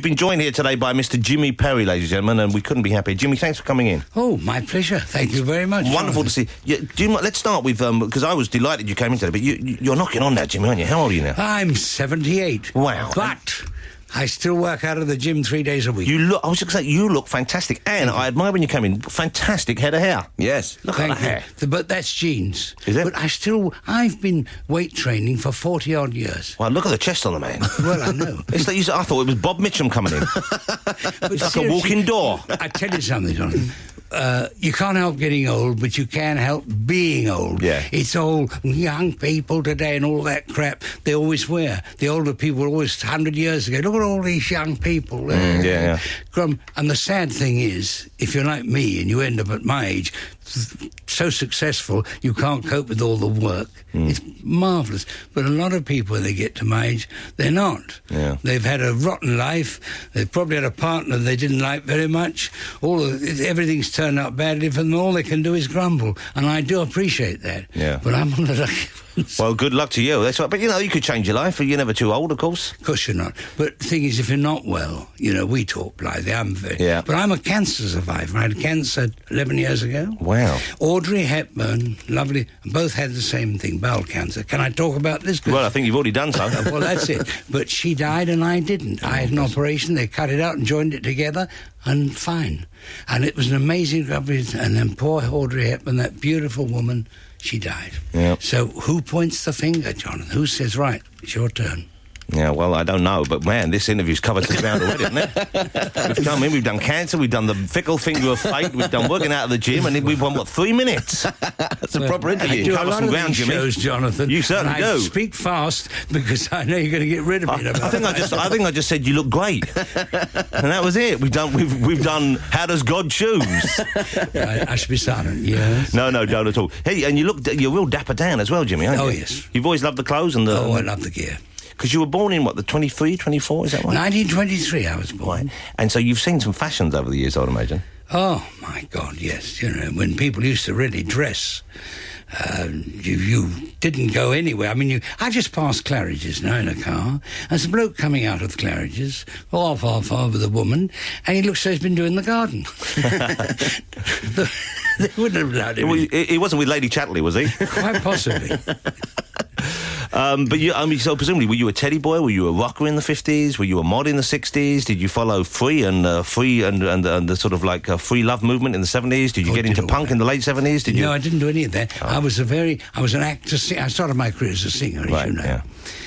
been joined here today by Mr. Jimmy Perry, ladies and gentlemen, and we couldn't be happier. Jimmy, thanks for coming in. Oh, my pleasure. Thank you very much. Wonderful to see you. Let's start with, because I was delighted you came in today, but you're knocking on now, Jimmy, aren't you? How old are you now? I'm 78. Wow. But I still work out of the gym 3 days a week. I was just going to say, you look fantastic. And I admire when you came in, fantastic head of hair. Yes. Look at the hair. But that's genes. Is it? But I've been weight training for 40-odd years. Well, look at the chest on the man. Well, I know. It's like I thought it was Bob Mitchum coming in. It's like a walking door. I tell you something, Jonathan. You can't help getting old, but you can help being old. Yeah. It's all young people today and all that crap they always wear. The older people were always 100 years ago. Look at all these young people. Yeah. And the sad thing is, if you're like me and you end up at my age, so successful, you can't cope with all the work. It's marvellous. But a lot of people, when they get to my age, they're not. Yeah. They've had a rotten life. They've probably had a partner they didn't like very much. Everything's turned out badly for them. All they can do is grumble. And I do appreciate that. Yeah. But I'm one of the lucky ones. Well, good luck to you. That's right. But, you could change your life. You're never too old, of course. Of course you're not. But the thing is, if you're not well, we talk blithely. Yeah. But I'm a cancer survivor. I had cancer 11 years ago. Wow. Audrey Hepburn, lovely, both had the same thing, bowel cancer. Can I talk about this? Well, I think you've already done so. Well, that's it. But she died and I didn't. I had an operation. They cut it out and joined it together, and fine. And it was an amazing recovery. And then poor Audrey Hepburn, that beautiful woman, she died. Yep. So who points the finger, Jonathan? Who says, right, it's your turn? Yeah, well, I don't know, but man, this interview's covered the ground already, hasn't it? We've come in, we've done cancer, we've done the fickle finger of fate, we've done working out of the gym, and we've won, 3 minutes? That's a proper interview. I do cover a lot some of ground, these Jimmy. shows, Jonathan. You certainly do. I speak fast because I know you're going to get rid of me. I think I just said you look great, and that was it. We've done. How does God choose? I should be silent. Yes. No, don't at all. Hey, and you're real dapper Dan as well, Jimmy, aren't you? Oh yes. You've always loved the clothes and the. Oh, I love the gear. Because you were born in, the 23, 24, is that right? 1923 I was born. Right. And so you've seen some fashions over the years, I would imagine. Oh, my God, yes. When people used to really dress, you didn't go anywhere. I mean, I just passed Claridge's now in a car. There's a bloke coming out of Claridge's, half with a woman, and he looks like he's been doing the garden. They wouldn't have allowed him. He wasn't with Lady Chatterley, was he? Quite possibly. But so presumably, were you a teddy boy? Were you a rocker in the 50s? Were you a mod in the 60s? Did you follow free and the sort of like free love movement in the 70s? Did you get into punk in the late 70s? No, I didn't do any of that. Oh. I was an actor. I started my career as a singer, as you know. Yeah.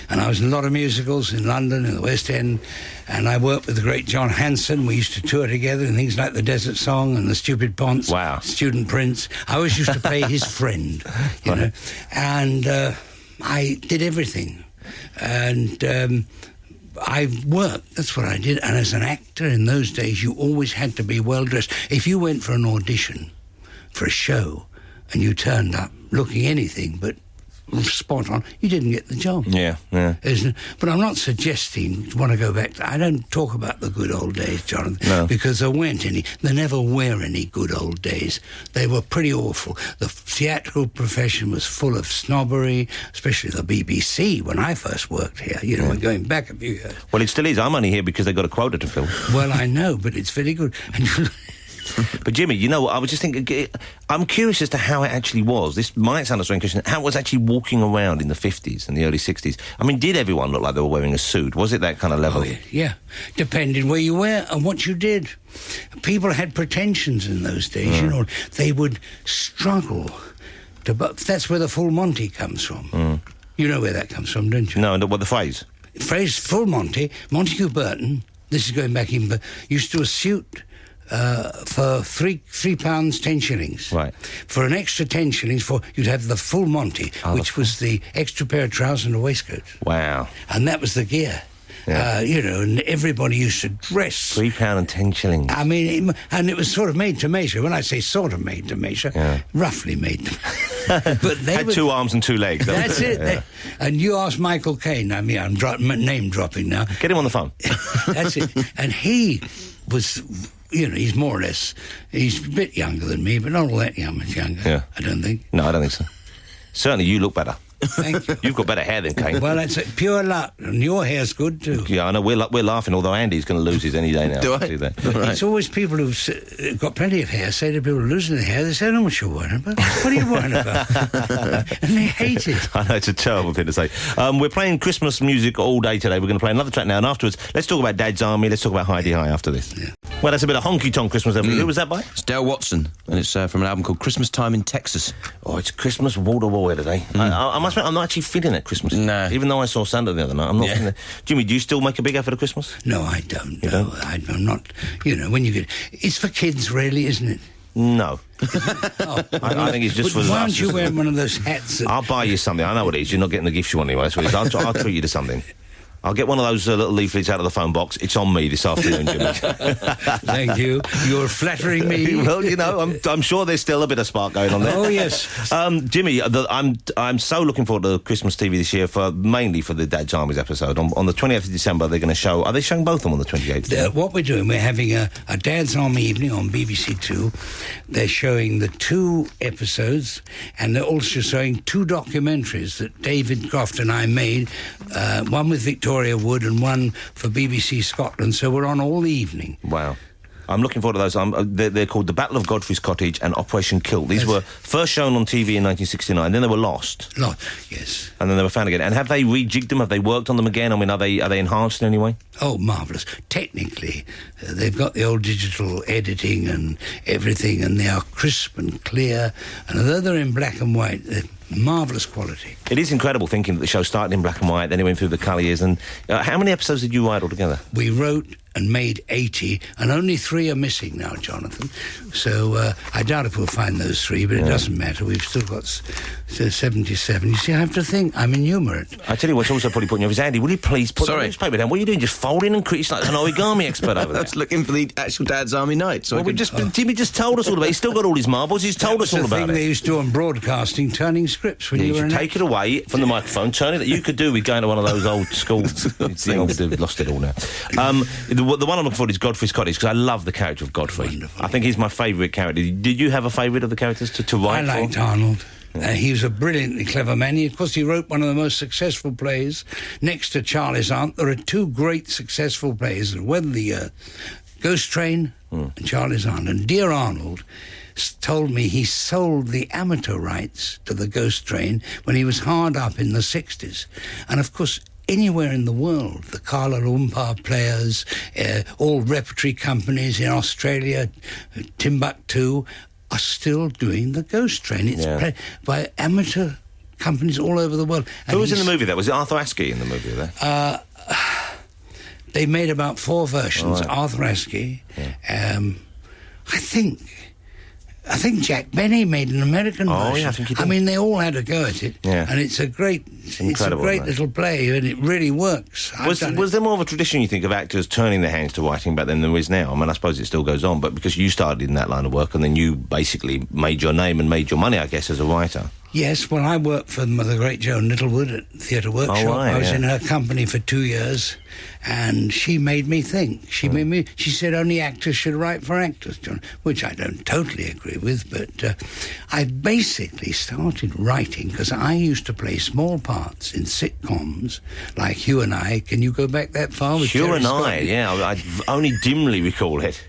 And I was in a lot of musicals in London, in the West End, and I worked with the great John Hanson. We used to tour together and things like The Desert Song and The Stupid Ponce, Student Prince. I always used to play his friend, you know. And I did everything. And I worked, that's what I did. And as an actor in those days, you always had to be well-dressed. If you went for an audition for a show and you turned up looking anything but spot on, you didn't get the job. Yeah. But I'm not suggesting you want to go back to... I don't talk about the good old days, Jonathan, because there weren't any. There never were any good old days. They were pretty awful. The theatrical profession was full of snobbery, especially the BBC when I first worked here. We're going back a few years. Well, it still is. I'm only here because they've got a quota to fill. Well, I know, but it's very good. But Jimmy, I was just thinking, I'm curious as to how it actually was. This might sound a strange question. How it was actually walking around in the 50s and the early 60s? I mean, did everyone look like they were wearing a suit? Was it that kind of level? Oh, yeah. Depending where you were and what you did. People had pretensions in those days, They would struggle to... But that's where the full Monty comes from. You know where that comes from, don't you? No, what the phrase? The phrase full Monty, Montague Burton, this is going back even, but used to do a suit... for £3 10 shillings. Right. For an extra 10 shillings, you'd have the full Monty, which was the extra pair of trousers and a waistcoat. Wow. And that was the gear. Yeah. And everybody used to dress. £3 and 10 shillings. I mean, and it was sort of made to measure. When I say sort of made to measure, roughly made to measure. But they had 2 arms and 2 legs. That's it. Yeah. And you asked Michael Caine, I'm name dropping now. Get him on the phone. That's it. And he was... he's more or less... He's a bit younger than me, but not all that much younger, I don't think. No, I don't think so. Certainly you look better. Thank you. You've got better hair than Kane. Well, that's pure luck, and your hair's good too. Yeah, I know. We're laughing, although Andy's going to lose his any day now. Do I? See that. Right. It's always people who've got plenty of hair say to people losing their hair, they say, I don't know what you're worrying about. What are you worrying about? And they hate it. I know, it's a terrible thing to say. We're playing Christmas music all day today. We're going to play another track now, and afterwards, let's talk about Dad's Army. Let's talk about Heidi High after this. Yeah. Well, that's a bit of honky-tonk Christmas. Who was that by? It's Dale Watson, and it's from an album called Christmas Time in Texas. Oh, it's Christmas wall-to-wall here today. I must admit, I'm not actually feeling it Christmas. No. Even though I saw Santa the other night, I'm not feeling it. Jimmy, do you still make a big effort at Christmas? No, I don't. You don't? I'm not, when you get... It's for kids, really, isn't it? No. Oh. I think it's just for... Why aren't you wearing one of those hats? I'll buy you something. I know what it is. You're not getting the gifts you want anyway. That's what it is. I'll treat you to something. I'll get one of those little leaflets out of the phone box. It's on me this afternoon, Jimmy. Thank you. You're flattering me. Well, I'm sure there's still a bit of spark going on there. Oh, yes. Jimmy, I'm so looking forward to Christmas TV this year, mainly for the Dad's Armies episode. On the 28th of December, they're going to show... Are they showing both of them on the 28th? What we're doing, we're having a Dad's Army evening on BBC Two. They're showing the 2 episodes, and they're also showing 2 documentaries that David Croft and I made, one with Victoria Wood and one for BBC Scotland, so we're on all the evening. Wow. I'm looking forward to those. They're called The Battle of Godfrey's Cottage and Operation Kilt. These were first shown on TV in 1969, then they were lost. Yes. And then they were found again. And have they rejigged them? Have they worked on them again? I mean, are they enhanced in any way? Oh, marvellous. Technically, they've got the old digital editing and everything, and they are crisp and clear, and although they're in black and white, they're marvellous quality. It is incredible thinking that the show started in black and white, then it went through the colour years, and how many episodes did you write altogether? We wrote and made 80, and only 3 are missing now, Jonathan. So I doubt if we'll find those 3, but it doesn't matter. We've still got 77. You see, I have to think. I'm enumerate. I tell you what's also probably putting you off is, Andy, will you please put the newspaper down? What are you doing? Just folding and creasing like an origami expert over there. I was looking for the actual Dad's Army night. So Jimmy just told us all about it. He's still got all his marbles. He's told us all about it. That was the thing they used to do on broadcasting, turning scripts when you were take it away from the microphone, turn it. You could do with going to one of those old school things. We've lost it all now. The one I'm looking for is Godfrey's Cottage, because I love the character of Godfrey. Wonderful. I think he's my favourite character. Did you have a favourite of the characters to write for? I liked Arnold. He was a brilliantly clever man. Of course, he wrote one of the most successful plays. Next to Charlie's Aunt, there are 2 great successful plays that weathered the year. Ghost Train and Charlie's Aunt. And dear Arnold told me he sold the amateur rights to the Ghost Train when he was hard up in the 60s. And, of course, anywhere in the world, the Kuala Lumpur players, all repertory companies in Australia, Timbuktu, are still doing the Ghost Train. It's played by amateur companies all over the world. And who was in the movie there? Was it Arthur Askey in the movie there? They made about 4 versions. Right. Arthur Askey. I think Jack Benny made an American version. Yeah, I think he did. I mean, they all had a go at it. Yeah. And it's a great little play, and it really works. Was there more of a tradition, you think, of actors turning their hands to writing back then than there is now? I mean, I suppose it still goes on, but because you started in that line of work and then you basically made your name and made your money, I guess, as a writer. Yes, well, I worked for the great Joan Littlewood at Theatre Workshop. Oh, right, I was in her company for 2 years, and she made me think. She said only actors should write for actors, John, which I don't totally agree with, but I basically started writing because I used to play small parts in sitcoms like Hugh and I. Can you go back that far? Hugh and I, yeah, I only dimly recall it.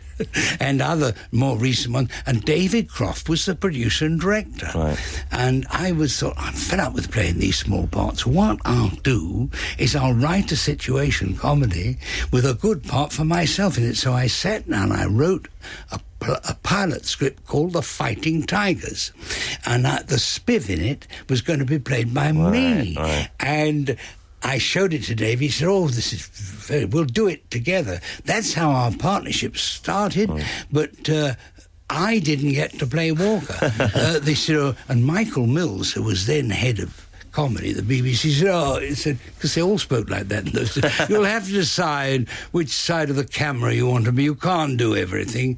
And other more recent ones. And David Croft was the producer and director. Right. And I thought, I'm fed up with playing these small parts. What I'll do is I'll write a situation comedy with a good part for myself in it. So I sat down and I wrote a pilot script called The Fighting Tigers. And the spiv in it was going to be played by me. Right. And I showed it to Dave. He said, this is we'll do it together. That's how our partnership started. But I didn't get to play Walker. They said, and Michael Mills, who was then head of comedy, the BBC said, because they all spoke like that in those days, you'll have to decide which side of the camera you want to be. You can't do everything.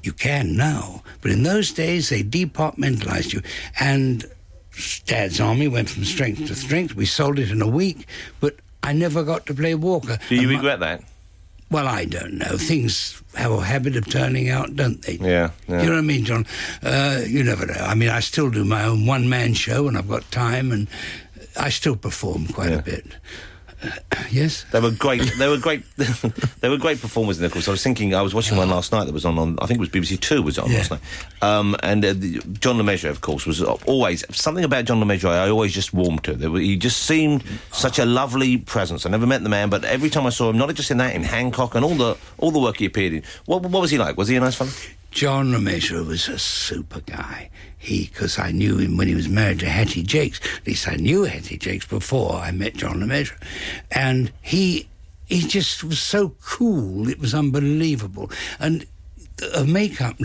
You can now. But in those days, they departmentalized you. And Dad's Army went from strength to strength. We sold it in a week, but I never got to play Walker. Do you regret that? Well, I don't know. Things have a habit of turning out, don't they? Yeah. You know what I mean, John? You never know. I mean, I still do my own one-man show when I've got time, and I still perform quite a bit. Yes, they were great. They were great. They were great performers. And of course, I was thinking. I was watching one last night that was on. I think it was BBC Two was on last night. And John Le Mesurier, of course, was always something about John Le Mesurier. I always just warmed to. He just seemed such a lovely presence. I never met the man, but every time I saw him, not just in that, in Hancock and all the work he appeared in. What was he like? Was he a nice fellow? John Le Mesurier was a super guy. Because I knew him when he was married to Hattie Jakes. At least I knew Hattie Jakes before I met John Le Mesurier. And he just was so cool, it was unbelievable. And a makeup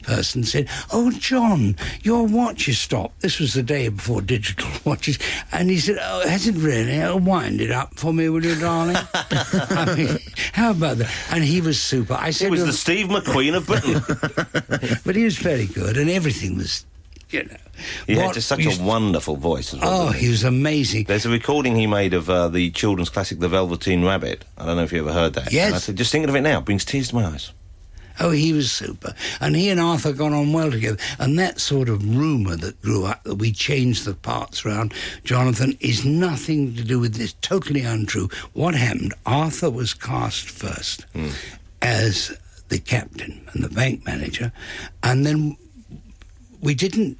person said, "Oh, John, your watch is stopped." This was the day before digital watches. And he said, "Oh, has it really? Oh, wind it up for me, will you, darling?" I mean, how about that? And he was super. I said, he was the Steve McQueen of Britain. But he was very good, and everything was... He had just such a wonderful voice as well. Oh, he was amazing. There's a recording he made of the children's classic The Velveteen Rabbit. I don't know if you ever heard that. Yes. And I said, just thinking of it now, brings tears to my eyes. Oh, he was super. And he and Arthur got on well together. And that sort of rumour that grew up, that we changed the parts around Jonathan, is nothing to do with this. Totally untrue. What happened? Arthur was cast first as the captain and the bank manager. And then we hadn't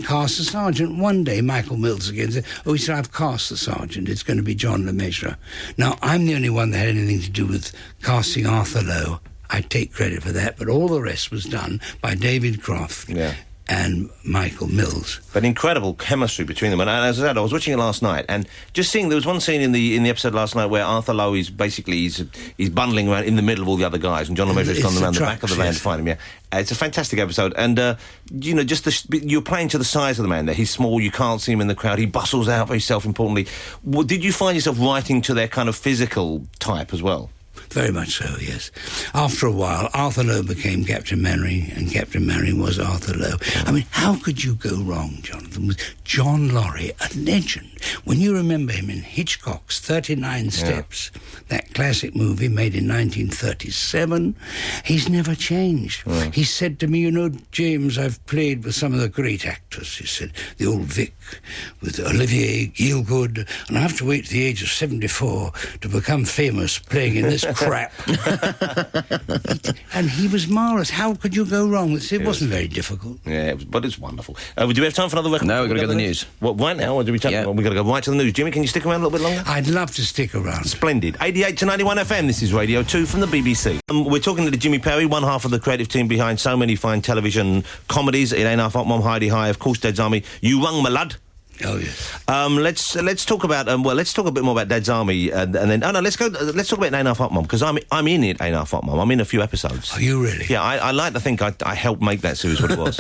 cast the sergeant. One day, Michael Mills again said, he said, "I've cast the sergeant. It's going to be John Le Mesurier." Now, I'm the only one that had anything to do with casting Arthur Lowe. I take credit for that, but all the rest was done by David Croft and Michael Mills. But incredible chemistry between them. And as I said, I was watching it last night, and just seeing, there was one scene in the episode last night where Arthur Lowe is basically he's bundling around in the middle of all the other guys, and John Le Mesurier's gone around the back of the van to find him. Yeah, it's a fantastic episode, and just you're playing to the size of the man there. He's small, you can't see him in the crowd. He bustles out very self-importantly. Did you find yourself writing to their kind of physical type as well? Very much so, yes. After a while, Arthur Lowe became Captain Mannering, and Captain Mannering was Arthur Lowe. I mean, how could you go wrong, Jonathan, with John Laurie, a legend? When you remember him in Hitchcock's 39 Steps, that classic movie made in 1937, he's never changed. Right. He said to me, "James, I've played with some of the great actors," he said, "the old Vic, with Olivier Gielgud, and I have to wait to the age of 74 to become famous playing in this crap." And he was marvellous. How could you go wrong? It wasn't very difficult. Yeah, but it's wonderful. Do we have time for another record? No, we've got to go to the news. What, right now, or do we take? We've got to go right to the news. Jimmy, can you stick around a little bit longer? I'd love to stick around. Splendid. 88 to 91 FM, this is Radio 2 from the BBC. We're talking to Jimmy Perry, one half of the creative team behind so many fine television comedies. It Ain't Our Fault, Mom, Heidi High, of course, Dad's Army, You Rung My Lad. Oh yes. Let's talk about let's talk a bit more about Dad's Army, and then let's talk about Ain't Our Fault, Mom, because I'm in it. Ain't Our Fault, Mom. I'm in a few episodes. Are you really? Yeah, I like to think I helped make that series what it was.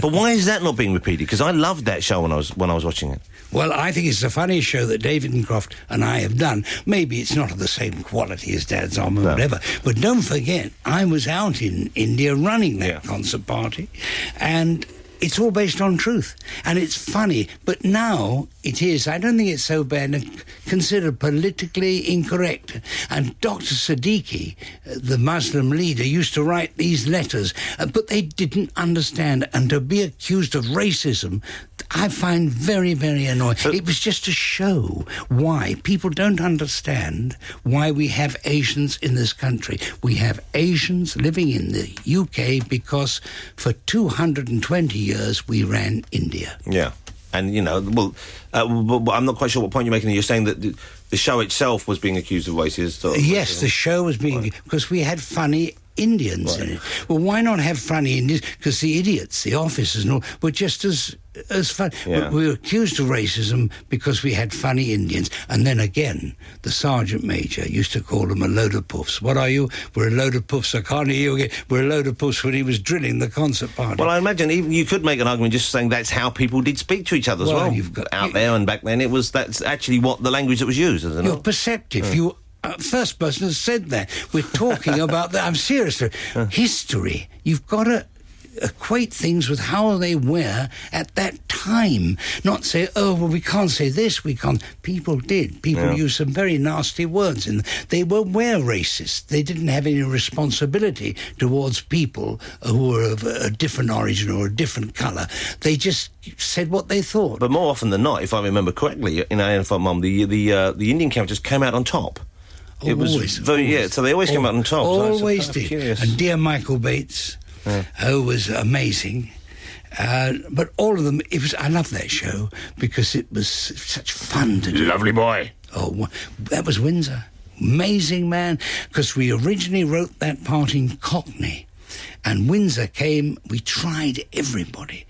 But why is that not being repeated? Because I loved that show when I was watching it. Well, I think it's the funniest show that David and Croft and I have done. Maybe it's not of the same quality as Dad's Army or whatever, but don't forget, I was out in India running that concert party, and it's all based on truth, and it's funny, but now it is. I don't think it's so bad and considered politically incorrect. And Dr. Siddiqui, the Muslim leader, used to write these letters, but they didn't understand, and to be accused of racism, I find very, very annoying. It was just to show why people don't understand why we have Asians in this country. We have Asians living in the UK because for 220 years we ran India. Yeah. And, I'm not quite sure what point you're making. You're saying that the show itself was being accused of racist? Yes, the show was being... Because we had funny Indians in it. Well, why not have funny Indians? Because the idiots, the officers and all, were just as fun. Yeah. We were accused of racism because we had funny Indians. And then again, the sergeant major used to call them a load of puffs. What are you? We're a load of puffs. I can't hear you again. We're a load of puffs when he was drilling the concert party. Well, I imagine even you could make an argument just saying that's how people did speak to each other as well. Out there and back then, that's actually what the language that was used, isn't it? You're perceptive. You first person has said that. We're talking about that. I'm serious. History. You've got to equate things with how they were at that time. Not say, oh, well, we can't say this, we can't. People did. People used some very nasty words, and they were racist. They didn't have any responsibility towards people who were of a different origin or a different colour. They just said what they thought. But more often than not, if I remember correctly, in Iron for Mum, the Indian characters came out on top. It was always. So they always came out on top. Always so did. Curious. And dear Michael Bates, who was amazing. But all of them, I love that show because it was such fun to do. Lovely boy. Oh, that was Windsor. Amazing man. Because we originally wrote that part in Cockney. And Windsor came, we tried everybody.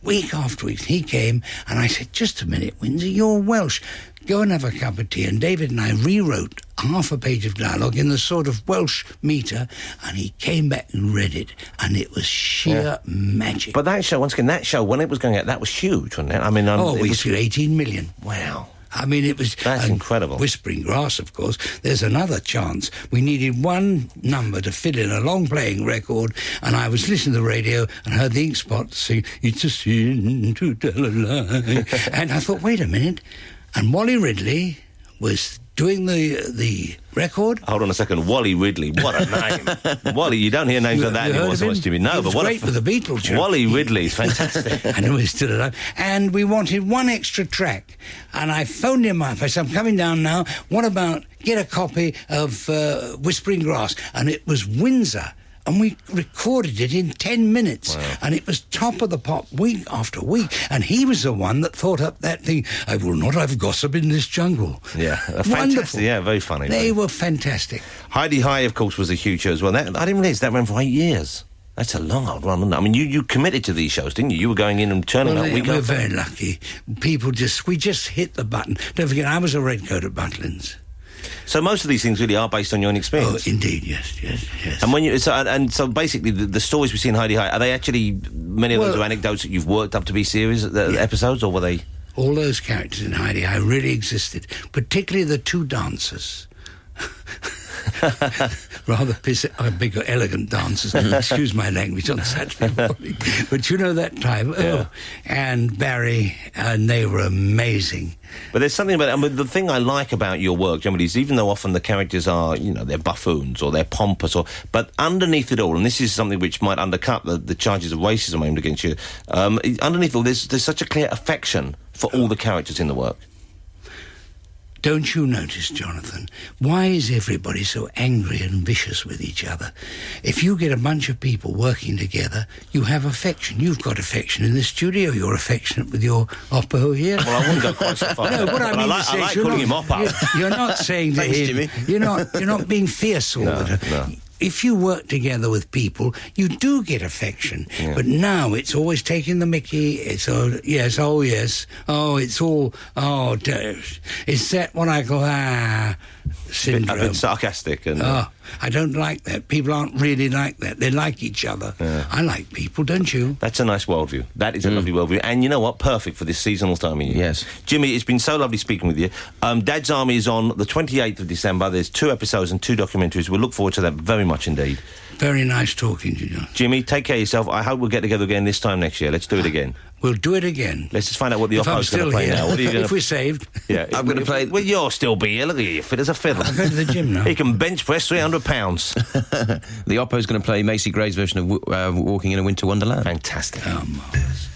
Week after week, he came, and I said, just a minute, Windsor, you're Welsh. Go and have a cup of tea. And David and I rewrote half a page of dialogue in the sort of Welsh meter, and he came back and read it, and it was sheer magic. But that show, once again, when it was going out, that was huge, wasn't it? I mean, we did 18 million. Wow. I mean, it was... That's incredible. Whispering Grass, of course. There's another chance. We needed one number to fill in a long-playing record, and I was listening to the radio and heard the Ink Spot sing, "It's a sin to tell a lie." And I thought, wait a minute. And Wally Ridley was doing the record. Hold on a second. Wally Ridley. What a name. Wally, you don't hear names like that anymore so much, Jimmy. No, but what great with the Beatles. Wally Ridley's fantastic. And we're still alive. And we wanted one extra track. And I phoned him up. I said, I'm coming down now. What about get a copy of Whispering Grass? And it was Windsor. And we recorded it in 10 minutes. Wow. And it was top of the pop week after week. And he was the one that thought up that thing, I will not have gossip in this jungle. Yeah, fantastic. Yeah, very funny. They were fantastic. Heidi High, of course, was a huge show as well. I didn't realise that ran for 8 years. That's a long old run, isn't it? I mean, you committed to these shows, didn't you? You were going in and turning up week after. We're very lucky. We just hit the button. Don't forget, I was a redcoat at Butlins. So most of these things really are based on your own experience. Oh, indeed, yes. And so basically, the stories we see in Heidi High, are they actually many of those are anecdotes that you've worked up to be series episodes, or were they? All those characters in Heidi High really existed, particularly the two dancers. Rather big, elegant dancers. Excuse my language on Saturday morning. But you know that time. And Barry, and they were amazing. But there's something about it. I mean, the thing I like about your work, generally, is even though often the characters are, they're buffoons or they're pompous, but underneath it all, and this is something which might undercut the charges of racism aimed against you, underneath all, there's such a clear affection for all the characters in the work. Don't you notice, Jonathan, why is everybody so angry and vicious with each other? If you get a bunch of people working together, you have affection. You've got affection in the studio. You're affectionate with your Oppo here. Well, I wouldn't go quite so far. No, what I mean I like calling him Oppo. You're not saying to Thanks, him... Jimmy. You're not being fierce all the time. No. If you work together with people, you do get affection. Yeah. But now it's always taking the mickey. It's yes, it's all, it's that what I call, syndrome. A bit sarcastic. And, I don't like that. People aren't really like that. They like each other. Yeah. I like people, don't you? That's a nice worldview. That is a lovely worldview. And you know what? Perfect for this seasonal time of year. Yes. Jimmy, it's been so lovely speaking with you. Dad's Army is on the 28th of December. There's 2 episodes and 2 documentaries. We look forward to that very much indeed. Very nice talking to you. Jimmy, take care of yourself. I hope we'll get together again this time next year. Let's do it again. We'll do it again. Let's just find out what the Oppo's going to play now. What are you if we're saved. Yeah, I'm going to play... Well, you'll still be here. Look at you, fit as a fiddle. I'll go to the gym now. He can bench press 300 pounds. The Oppo's going to play Macy Gray's version of Walking in a Winter Wonderland. Fantastic. Oh, marvellous.